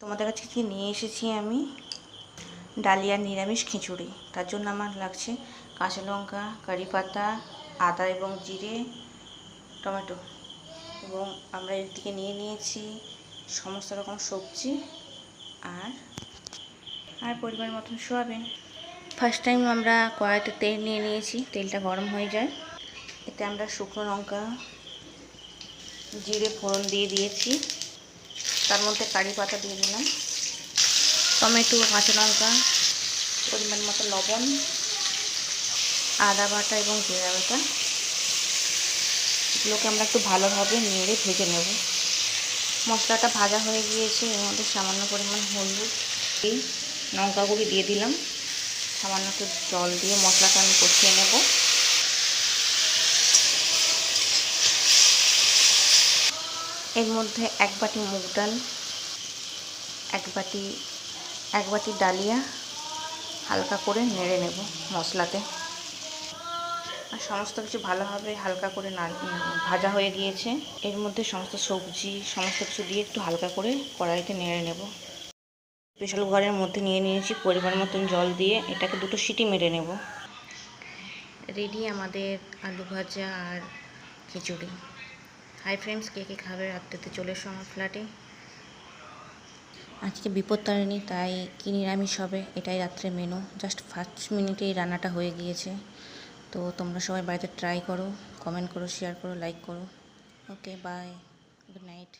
তোমাদের কাছে কি নিয়ে এসেছি আমি ডালিয়ার নিরামিষ খিচুড়ি। তার জন্য আমার লাগছে কাঁচা লঙ্কা, কারি পাতা, আদা এবং জিরে, টমেটো, এবং আমরা এর দিকে নিয়ে নিয়েছি সমস্ত রকম সবজি আর পরিমাণ মতন সোয়াবিন। ফার্স্ট টাইম আমরা কড়াইতে তেল নিয়ে নিয়েছি, তেলটা গরম হয়ে যায়, এতে আমরা শুকনো লঙ্কা, জিরে ফোড়ন দিয়ে দিয়েছি, তার মধ্যে কারি পাতা দিয়ে দিলাম, টমেটো, কাঁচা লঙ্কা, পরিমাণ মতো লবণ, আদা বাটা এবং জিরা বাটা, এগুলোকে আমরা একটু ভালোভাবে নেড়ে ভেজে নেব। মশলাটা ভাজা হয়ে গিয়েছে, এর মধ্যে সামান্য পরিমাণ হলুদ, এই লঙ্কা গুঁড়ি দিয়ে দিলাম, সামান্য একটু জল দিয়ে মশলাটা আমি কষিয়ে নেব। এর মধ্যে এক বাটি মুগ ডাল, এক বাটি ডালিয়া হালকা করে নেড়ে নেব মশলাতে। আর সমস্ত কিছু ভালোভাবে হালকা করে ভাজা হয়ে গিয়েছে, এর মধ্যে সমস্ত সবজি সমস্ত কিছু দিয়ে একটু হালকা করে কড়াইতে নেড়ে নেব। প্রেসার কুকারের মধ্যে নিয়ে নিয়েছি পরিমাণ মতন জল দিয়ে, এটাকে 2টো সিটি মেরে নেব। রেডি আমাদের আলু ভাজা আর খিচুড়ি। হাই ফ্রেন্ডস, কে কে খাবে রাত্রেতে চলে এসো আমার ফ্ল্যাটে। আজকে বিপত্তারিণী, তাই কি নিরামিষ হবে এটাই রাত্রে মেনু। জাস্ট 5 মিনিটেই রান্নাটা হয়ে গিয়েছে। তো তোমরা সবাই বাড়িতে ট্রাই করো, কমেন্ট করো, শেয়ার করো, লাইক করো। ওকে, বাই, গুড নাইট।